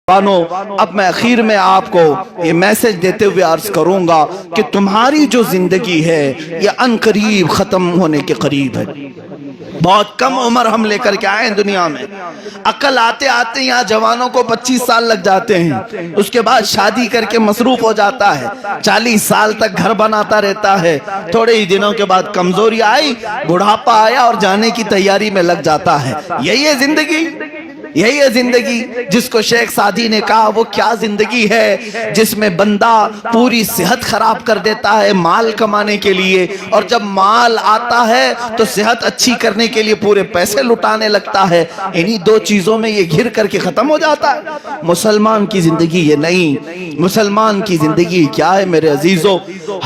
اب میں اخیر میں آپ کو یہ میسج دیتے ہوئے عرض کروں گا کہ تمہاری جو زندگی ہے یہ ان قریب ختم ہونے کے قریب ہے۔ بہت کم عمر ہم لے کر کے آئے ہیں دنیا میں، عقل آتے آتے یہاں جوانوں کو 25 سال لگ جاتے ہیں، اس کے بعد شادی کر کے مصروف ہو جاتا ہے، 40 سال تک گھر بناتا رہتا ہے، تھوڑے ہی دنوں کے بعد کمزوری آئی، بڑھاپا آیا اور جانے کی تیاری میں لگ جاتا ہے۔ یہی ہے زندگی، یہی ہے زندگی جس کو شیخ سعدی نے کہا وہ کیا زندگی ہے جس میں بندہ پوری صحت خراب کر دیتا ہے مال کمانے کے لیے، اور جب مال آتا ہے تو صحت اچھی کرنے کے لیے پورے پیسے لٹانے لگتا ہے۔ انہی دو چیزوں میں یہ گھر کر کے ختم ہو جاتا ہے۔ مسلمان کی زندگی یہ نہیں، مسلمان کی زندگی کیا ہے میرے عزیزو؟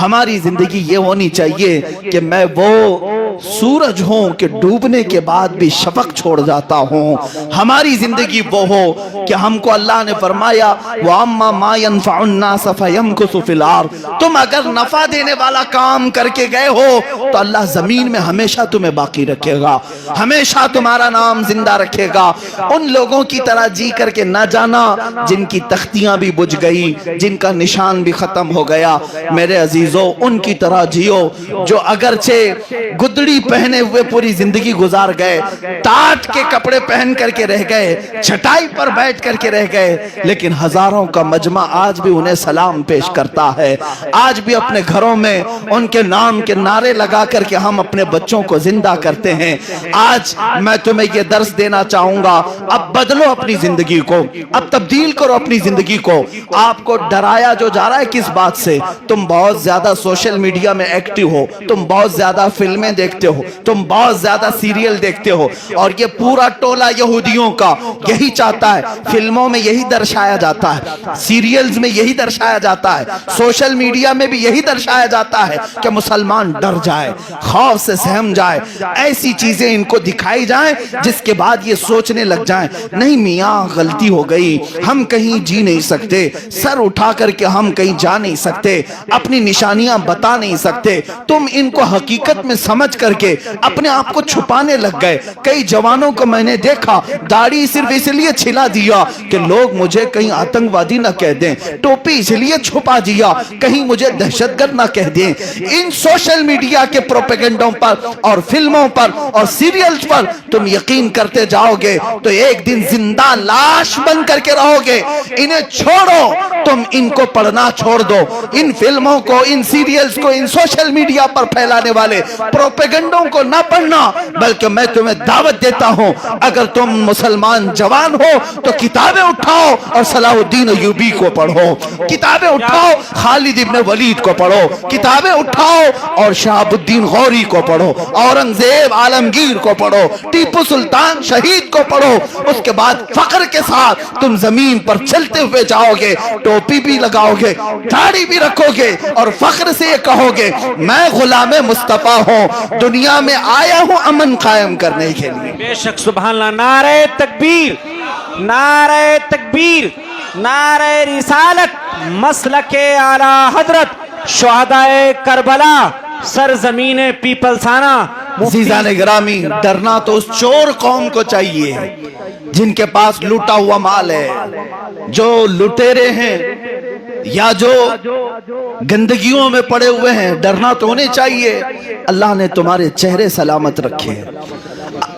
ہماری زندگی یہ ہونی چاہیے کہ میں وہ سورج ہوں کہ ڈوبنے کے بعد بھی شفق چھوڑ جاتا ہوں۔ ہماری زندگی وہ ہو کہ ہم کو اللہ نے فرمایا وَأَمَّا مَا يَنْفَعُ النَّاسَ فَيَمْكُثُ فِي الْأَرْضِ، تم اگر نفع دینے والا کام کر کے گئے ہو تو اللہ زمین میں ہمیشہ تمہیں باقی رکھے گا، ہمیشہ تمہارا نام زندہ رکھے گا۔ ان لوگوں کی طرح جی کر کے نہ جانا جن کی تختیاں بھی بجھ گئی، جن کا نشان بھی ختم ہو گیا۔ میرے عزیزو ان کی طرح جیو جو اگرچہ گدڑی پہنے ہوئے پوری زندگی گزار گئے، ٹاٹ کے کپڑے پہن کر کے رہ گئے، چھٹائی پر بیٹھ کر کے رہ گئے، لیکن ہزاروں کا مجمع آج بھی انہیں سلام پیش کرتا ہے۔ آج بھی اپنے گھروں میں ان کے نام کے نعرے لگا کر کے ہم اپنے بچوں کو زندہ کرتے ہیں۔ آج میں تمہیں یہ درس دینا چاہوں گا، اب بدلو اپنی زندگی کو، اب تبدیل کرو اپنی زندگی کو۔ آپ کو ڈرایا جو جا رہا ہے کس بات سے؟ تم بہت زیادہ سوشل میڈیا میں ایکٹیو ہو، تم بہت زیادہ فلمیں دیکھتے ہو، تم بہت زیادہ سیریل دیکھتے ہو، اور یہ پورا ٹولہ یہودیوں کا یہی چاہتا ہے۔ فلموں میں یہی درشایا جاتا ہے، سیریلز میں یہی درشایا جاتا ہے، سوشل میڈیا میں بھی یہی درشایا جاتا ہے کہ مسلمان ڈر جائے، خوف سے سہم جائے، ایسی چیزیں ان کو دکھائی جائیں جس کے بعد یہ سوچنے لگ جائیں نہیں میاں غلطی ہو گئی، ہم کہیں جی نہیں سکتے، سر اٹھا کر کے ہم کہیں جا نہیں سکتے، اپنی نشانیاں بتا نہیں سکتے۔ تم ان کو حقیقت میں سمجھ کر کے اپنے آپ کو چھپانے لگ گئے۔ کئی جوانوں کو میں نے دیکھا داڑھی صرف اس لیے چھلا دیا کہ لوگ مجھے کہیں آتنکوادی نہ کہہ دیں، ٹوپی اس لیے چھپا دیا کہیں مجھے دہشت گرد نہ کہہ دیں۔ ان سوشل میڈیا کے پروپیگنڈوں پر اور فلموں پر اور سیریلز پر تم یقین کرتے جاؤ گے تو ایک دن زندہ لاش بن کر کے رہو گے۔ انہیں چھوڑو، تم ان کو پڑھنا چھوڑ دو، ان فلموں کو، ان سیریلز کو، ان سوشل میڈیا پر پھیلانے والے پروپیگنڈوں کو نہ پڑھنا، بلکہ میں تمہیں دعوت دیتا ہوں اگر تم مسلمان جوان ہو تو کتابیں اٹھاؤ اور صلاح الدین ایوبی کو پڑھو، کتابیں اٹھاؤ خالد ابن ولید کو پڑھو، کتابیں اٹھاؤ اور شہاب الدین غوری کو پڑھو، اورنگزیب عالمگیر کو پڑھو، ٹیپو سلطان شہید کو پڑھو۔ اس کے بعد فخر کے ساتھ تم زمین پر چلتے ہوئے جاؤ گے، ٹوپی بھی لگاؤ گے، داڑھی بھی رکھو گے، اور فخر سے یہ کہو گے میں غلام مصطفیٰ ہوں، دنیا میں آیا ہوں امن قائم کرنے کے لیے۔ بے شک سبحان اللہ، نعرہ تکبیر، نعرہ تکبیر، نعرہ رسالت، مسلک اعلیٰ حضرت شہدائے کربلا، سرزمین پیپلسانہ۔ عزیزان گرامی، ڈرنا تو اس چور قوم کو چاہیے جن کے پاس لوٹا ہوا مال ہے، جو لٹیرے ہیں یا جو گندگیوں میں پڑے ہوئے ہیں، ڈرنا تو ہونے چاہیے۔ اللہ نے تمہارے چہرے سلامت رکھے۔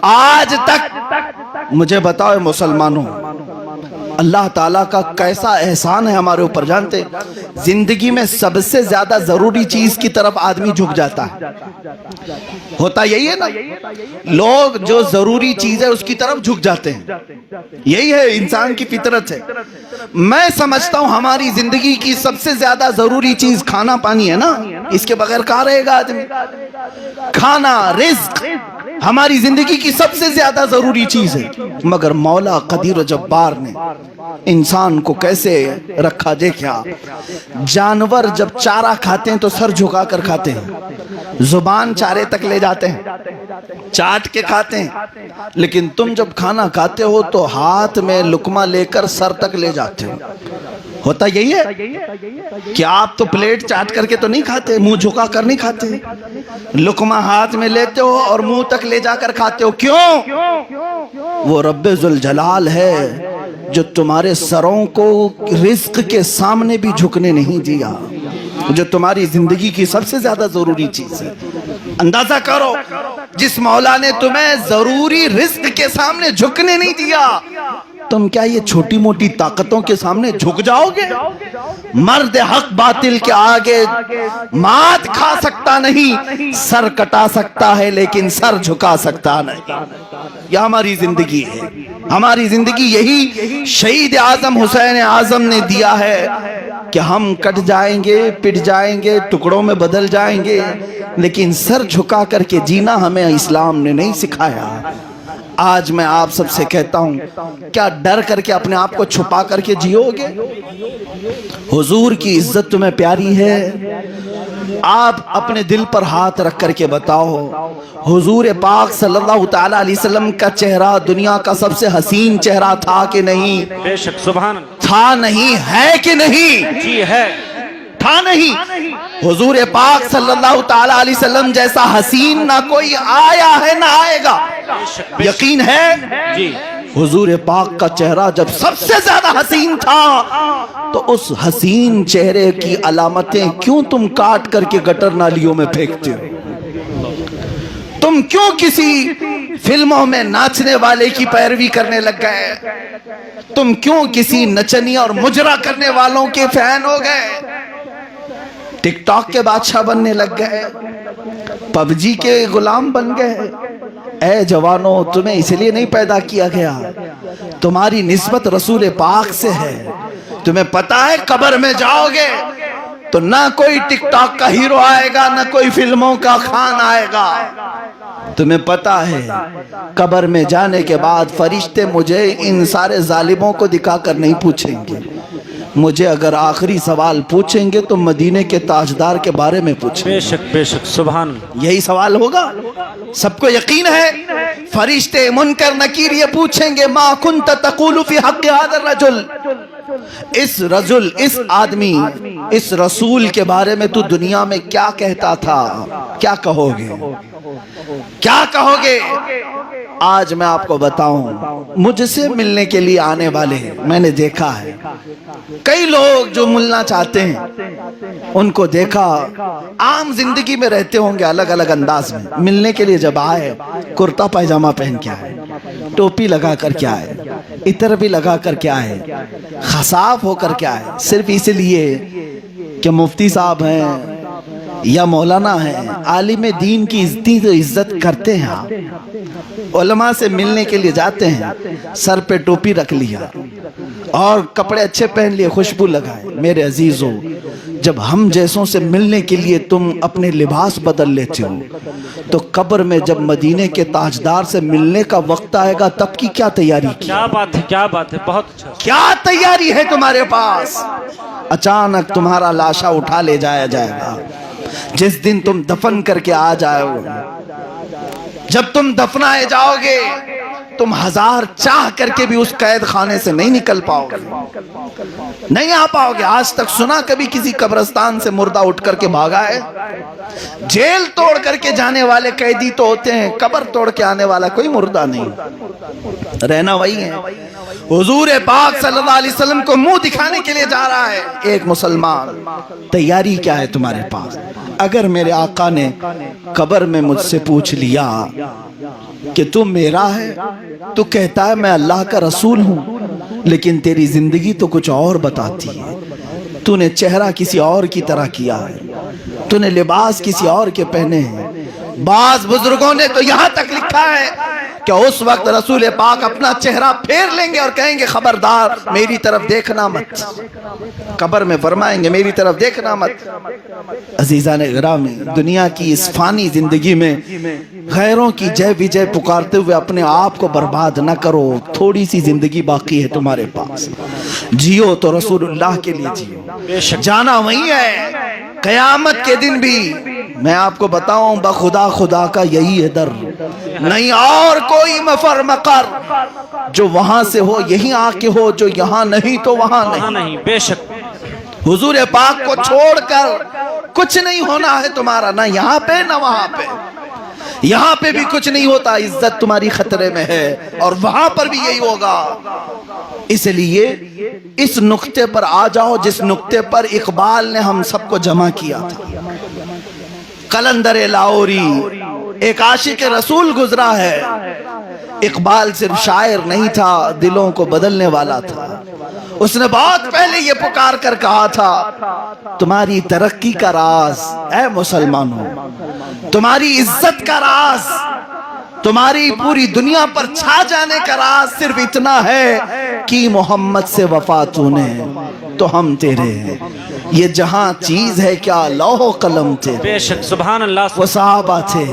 آج تک مجھے بتاؤ مسلمانوں، اللہ تعالیٰ کا کیسا احسان ہے ہمارے اوپر، جانتے زندگی میں سب سے زیادہ ضروری چیز کی طرف آدمی جھک جاتا ہے، ہوتا یہی ہے نا، لوگ جو ضروری چیز ہے اس کی طرف جھک جاتے ہیں، یہی ہے انسان کی فطرت ہے۔ میں سمجھتا ہوں ہماری زندگی کی سب سے زیادہ ضروری چیز کھانا پانی ہے نا، اس کے بغیر کہاں رہے گا آدمی؟ کھانا، رزق ہماری زندگی کی سب سے زیادہ ضروری چیز ہے، مگر مولا قدیر و جبار نے انسان کو کیسے رکھا دیکھا۔ جانور جب چارہ کھاتے ہیں تو سر جھکا کر کھاتے ہیں، زبان چارے تک لے جاتے ہیں، چاٹ کے کھاتے ہیں، لیکن تم جب کھانا کھاتے ہو تو ہاتھ میں لقمہ لے کر سر تک لے جاتے ہو۔ ہوتا یہی ہے کہ آپ تو پلیٹ چاٹ کر کے تو نہیں کھاتے، منہ جھکا کر نہیں کھاتے، لقمہ ہاتھ میں لیتے ہو اور منہ تک لے جا کر کھاتے ہو۔ کیوں؟ وہ رب ذوالجلال ہے جو تمہارے سروں کو رزق کے سامنے بھی جھکنے نہیں دیا، جو تمہاری زندگی کی سب سے زیادہ ضروری چیز ہے۔ اندازہ کرو، جس مولا نے تمہیں ضروری رزق کے سامنے جھکنے نہیں دیا، تم کیا یہ چھوٹی موٹی طاقتوں کے سامنے جھک جاؤ گے؟ مرد حق باطل کے آگے مات کھا سکتا نہیں، سر کٹا سکتا ہے لیکن سر جھکا سکتا نہیں۔ یہ ہماری زندگی ہے، ہماری زندگی یہی شہید اعظم حسین اعظم نے دیا ہے کہ ہم کٹ جائیں گے، پٹ جائیں گے، ٹکڑوں میں بدل جائیں گے، لیکن سر جھکا کر کے جینا ہمیں اسلام نے نہیں سکھایا۔ آج میں آپ سب سے کہتا ہوں، کیا ڈر کر کے اپنے آپ کو چھپا کر کے جیو گے؟ حضور کی عزت تمہیں پیاری ہے؟ آپ اپنے دل پر ہاتھ رکھ کر کے بتاؤ، حضور پاک صلی اللہ تعالی علیہ وسلم کا چہرہ دنیا کا سب سے حسین چہرہ تھا کہ نہیں؟ بے شک، سبحان اللہ، تھا نہیں، ہے کہ نہیں؟ جی ہے، تھا نہیں۔ حضور پاک صلی اللہ تعالی علیہ وسلم جیسا حسین نہ کوئی آیا ہے نہ آئے گا، یقین ہے؟ جی، حضور پاک کا چہرہ جب سب سے زیادہ حسین تھا تو اس حسین چہرے کی علامتیں کیوں تم کاٹ کر کے گٹر نالیوں میں پھینکتے ہو؟ تم کیوں کسی فلموں میں ناچنے والے کی پیروی کرنے لگ گئے؟ تم کیوں کسی نچنی اور مجرا کرنے والوں کے فین ہو گئے؟ ٹک ٹاک کے بادشاہ بننے لگ گئے، پب جی کے غلام بن گئے۔ اے جوانوں، تمہیں اس لیے نہیں پیدا کیا گیا، تمہاری نسبت رسول پاک سے ہے۔ تمہیں پتا ہے قبر میں جاؤ گے تو نہ کوئی ٹک ٹاک کا ہیرو آئے گا، نہ کوئی فلموں کا خان آئے گا۔ تمہیں پتا ہے قبر میں جانے کے بعد فرشتے مجھے ان سارے ظالموں کو دکھا کر نہیں پوچھیں گے، مجھے اگر آخری سوال پوچھیں گے تو مدینے کے تاجدار کے بارے میں پوچھیں گے۔ بے شک، بے شک، سبحان اللہ، یہی سوال ہوگا، سب کو یقین ہے۔ فرشتے منکر نکیر یہ پوچھیں گے، ما کنت تقول فی حق هذا الرجل، اس رجل، اس آدمی، اس رسول کے بارے میں تو دنیا میں کیا کہتا تھا؟ کیا کہو گے؟ کیا کہو گے؟ آج میں آپ کو بتاؤں، مجھ سے ملنے کے لیے آنے والے میں نے دیکھا ہے، کئی لوگ جو ملنا چاہتے ہیں ان کو دیکھا، عام زندگی میں رہتے ہوں گے الگ الگ انداز میں، ملنے کے لیے جب آئے کرتا پائجامہ پہن کے آئے، ٹوپی لگا کر کے آئے، عطر بھی لگا کر کے آئے، خصاف ہو کر کے آئے، صرف اس لیے کہ مفتی صاحب ہیں یا مولانا ہیں، عالم دین کی عزت کرتے ہیں، علماء سے ملنے کے لیے جاتے ہیں، سر پہ ٹوپی رکھ لیا اور کپڑے اچھے پہن لیے، خوشبو لگائے۔ میرے عزیزو، جب ہم جیسوں سے ملنے کے لیے تم اپنے لباس بدل لیتے ہو تو قبر میں جب مدینے کے تاجدار سے ملنے کا وقت آئے گا تب کی کیا تیاری کی؟ کیا بات ہے، کیا بات ہے، بہت اچھا، کیا تیاری ہے تمہارے پاس؟ اچانک تمہارا لاشا اٹھا لے جایا جائے گا، جس دن تم دفن کر کے آ جاؤ، جب تم دفنائے جاؤ گے تم ہزار چاہ کر کے بھی اس قید خانے سے نہیں نکل پاؤ گے، نہیں آ پاؤ گے۔ آج تک سنا کبھی کسی قبرستان سے مردہ اٹھ کر کے بھاگا ہے؟ جیل توڑ کر کے جانے والے قیدی تو ہوتے ہیں، قبر توڑ کے آنے والا کوئی مردہ نہیں، رہنا وہی ہے۔ حضور پاک صلی اللہ علیہ وسلم کو منہ دکھانے کے لیے جا رہا ہے ایک مسلمان، تیاری کیا ہے تمہارے پاس؟ اگر میرے آقا نے قبر میں مجھ سے پوچھ لیا کہ تم میرا ہے، تو کہتا ہے میں اللہ کا رسول ہوں، لیکن تیری زندگی تو کچھ اور بتاتی ہے، تو نے چہرہ کسی اور کی طرح کیا ہے، تو نے لباس کسی اور کے پہنے ہیں۔ بعض بزرگوں نے تو یہاں تک لکھا ہے کہ اس وقت رسول پاک اپنا چہرہ پھیر لیں گے اور کہیں گے خبردار میری طرف دیکھنا مت، قبر میں فرمائیں گے میری طرف دیکھنا مت۔ عزیزان گرامی، دنیا کی اس فانی زندگی میں غیروں کی جے وجے پکارتے ہوئے اپنے آپ کو برباد نہ کرو، تھوڑی سی زندگی باقی ہے تمہارے پاس، جیو تو رسول اللہ کے لیے جیو، جانا وہی ہے۔ قیامت کے دن بھی میں آپ کو بتاؤں، بخدا خدا کا یہی ہے در، نہیں اور کوئی مفر مقر، جو وہاں سے ہو یہیں آ کے ہو، جو یہاں نہیں تو وہاں نہیں۔ بے شک، حضور پاک کو چھوڑ کر کچھ نہیں ہونا ہے تمہارا، نہ یہاں پہ نہ وہاں پہ۔ یہاں پہ بھی کچھ نہیں ہوتا، عزت تمہاری خطرے میں ہے، اور وہاں پر بھی یہی ہوگا۔ اس لیے اس نقطے پر آ جاؤ جس نقطے پر اقبال نے ہم سب کو جمع کیا تھا۔ قلندر لاہوری ایک عاشق رسول گزرا ہے، اقبال صرف شاعر نہیں تھا، دلوں کو بدلنے والا تھا۔ اس نے بہت پہلے یہ پکار کر کہا تھا، تمہاری ترقی کا راز اے مسلمانوں، تمہاری عزت کا راز، تمہاری پوری دنیا پر چھا جانے کا راز صرف اتنا ہے کہ محمد سے وفا تو نے تو ہم تیرے ہیں۔ یہ جہاں چیز ہے کیا لوح و قلم تھے، بے شک سبحان اللہ۔ وہ صحابہ تھے،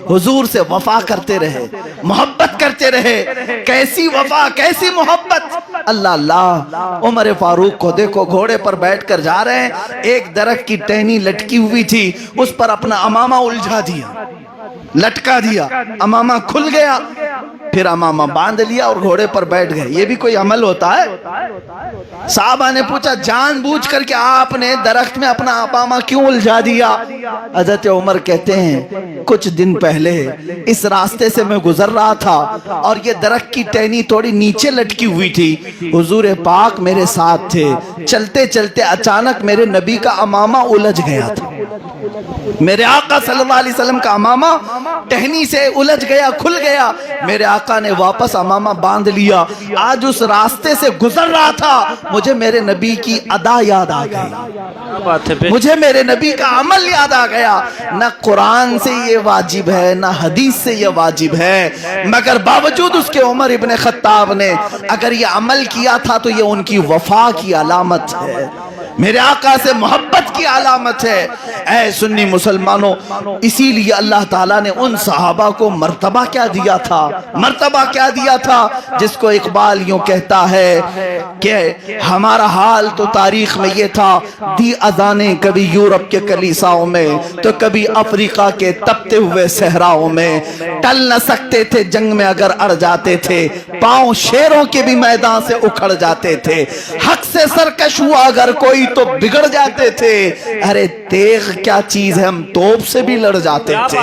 حضور سے وفا کرتے رہے، محبت کرتے رہے۔ کیسی وفا، کیسی محبت! اللہ اللہ، عمر فاروق کو دیکھو، گھوڑے پر بیٹھ کر جا رہے ہیں، ایک درخت کی ٹہنی لٹکی ہوئی تھی، اس پر اپنا امامہ الجھا دیا، لٹکا دیا، امامہ کھل گیا، پھر امامہ باندھ لیا اور گھوڑے پر بیٹھ گئے۔ یہ بھی کوئی عمل ہوتا ہے؟ صحابہ نے پوچھا، جان بوجھ کر کہ آپ نے درخت میں اپنا امامہ کیوں الجھا دیا؟ حضرت عمر کہتے ہیں، کچھ دن پہلے اس راستے سے میں گزر رہا تھا اور یہ درخت کی ٹہنی تھوڑی نیچے لٹکی ہوئی تھی، حضور پاک میرے ساتھ تھے، چلتے چلتے اچانک میرے نبی کا امامہ الجھ گیا تھا، میرے آقا صلی اللہ علیہ وسلم کا امامہ ٹہنی سے الجھ گیا، کھل گیا، میرے آقا نے واپس امامہ باندھ لیا۔ آج اس راستے سے گزر رہا تھا، مجھے میرے نبی کی ادا یاد آ گئی، مجھے میرے نبی کا عمل یاد آ گیا۔ نہ قرآن سے یہ واجب ہے، نہ حدیث سے یہ واجب ہے، مگر باوجود اس کے عمر ابن خطاب نے اگر یہ عمل کیا تھا تو یہ ان کی وفا کی علامت ہے، میرے آقا سے محبت کی علامت ہے۔ اے سنی مسلمانوں، اسی لیے اللہ تعالیٰ نے ان صحابہ کو مرتبہ کیا دیا تھا، مرتبہ کیا دیا تھا، جس کو اقبال یوں کہتا ہے کہ ہمارا حال تو تاریخ میں یہ تھا، دی اذانیں کبھی یورپ کے کلیساؤں میں تو کبھی افریقہ کے تپتے ہوئے صحراؤں میں، ٹل نہ سکتے تھے جنگ میں اگر اڑ جاتے تھے، پاؤں شیروں کے بھی میدان سے اکھڑ جاتے تھے، حق سے سرکش ہوا اگر کوئی تو بگڑ جاتے تھے، ارے تیغ کیا چیز ہے، ہم توپ سے بھی لڑ جاتے تھے۔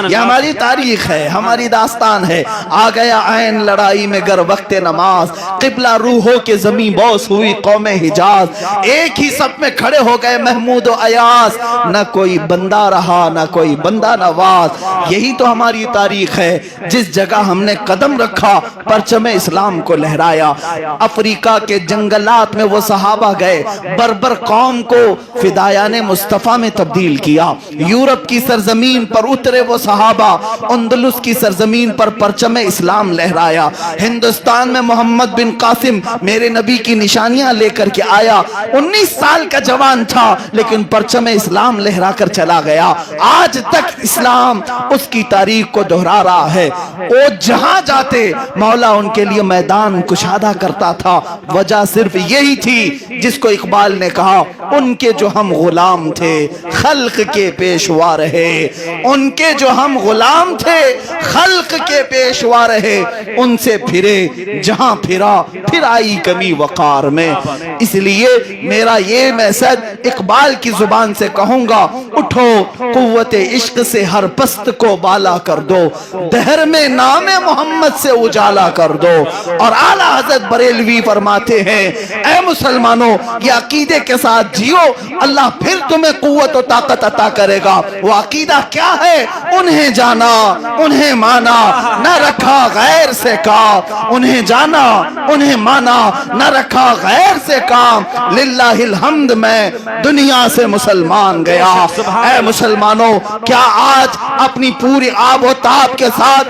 یہ ہماری تاریخ ہے، ہماری داستان ہے۔ آ گیا عین لڑائی میں گر وقت نماز، قبلہ روحوں کے زمین بوس ہوئی قوم حجاز، ایک ہی صف میں کھڑے ہو گئے محمود و ایاز، نہ کوئی بندہ رہا نہ کوئی بندہ نواز۔ یہی تو ہماری تاریخ ہے، جس جگہ ہم نے قدم رکھا پرچم اسلام کو لہرایا۔ افریقہ کے جنگلات میں وہ صحابہ گئے، بربر قوم کو فدایان مصطفیٰ میں تبدیل کیا۔ یورپ کی سرزمین پر اترے وہ صحابہ، اندلس کی سرزمین پر پرچم اسلام لہرایا۔ ہندوستان میں محمد بن قاسم میرے نبی کی نشانیاں لے کر کے آیا، 19 سال کا جوان تھا لیکن پرچم اسلام لہرا کر چلا گیا۔ آج تک اسلام اس کی تاریخ کو دہرا رہا ہے۔ وہ جہاں جاتے مولا ان کے لیے میدان کشادہ کرتا تھا، وجہ صرف یہی تھی جس کو اقبال نے کہا، ان کے جو ہم غلام تھے خلق کے پیشوا رہے، ان کے جو ہم غلام تھے خلق کے پیشوا رہے، ان سے پھرے جہاں پھرا پھر آئی کمی وقار میں۔ اس لیے میرا یہ میسج اقبال کی زبان سے کہوں گا، اٹھو قوت عشق سے ہر پست کو بالا کر دو، دہر میں نام محمد سے اجالا کر دو۔ اور اعلیٰ حضرت بریلوی فرماتے ہیں، اے مسلمانوں یہ عقیدے کے ساتھ جیو، اللہ پھر تمہیں قوت و طاقت عطا کرے گا۔ وہ عقیدہ کیا ہے؟ انہیں جانا انہیں مانا، نہ رکھا غیر سے کام، انہیں جانا انہیں مانا، نہ رکھا غیر سے کام، للہ الحمد میں دنیا سے مسلمان گیا۔ اے مسلمانوں، کیا آج اپنی پوری آب و تاب کے ساتھ،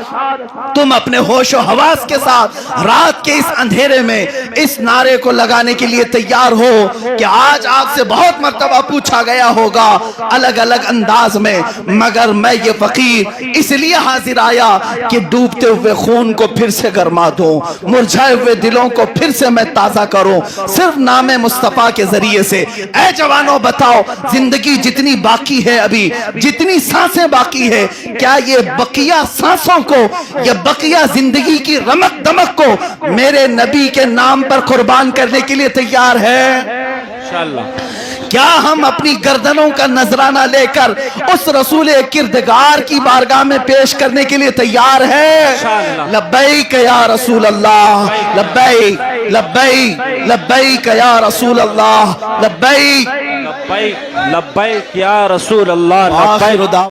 تم اپنے ہوش و حواس کے ساتھ رات کے اس اندھیرے میں اس نعرے کو لگانے کے لیے تیار ہو کہ آج آپ سے بہت مرتبہ پوچھا گیا ہوگا الگ الگ انداز میں، مگر میں یہ فقیر اس لیے حاضر آیا کہ ڈوبتے ہوئے خون کو پھر سے گرما دوں، مرجھائے ہوئے دلوں کو پھر سے میں تازہ کروں، صرف نام مصطفیٰ کے ذریعے سے۔ اے جوانوں بتاؤ، زندگی جتنی باقی ہے، ابھی جتنی سانسیں باقی ہے، کیا یہ بقیہ سانسوں کو، یہ بقیہ زندگی کی رمق دمق کو میرے نبی کے نام پر قربان کرنے کے لیے تیار ہے؟ انشاءاللہ۔ کیا ہم اپنی گردنوں کا نذرانہ لے کر اس رسول کردگار کی بارگاہ میں پیش کرنے کے لیے تیار ہے؟ لبیک یا رسول اللہ، لبیک لبیک لبیک یا رسول اللہ، لبیک لبیک لبیک یا رسول اللہ، لبیک۔ آخر دعوانا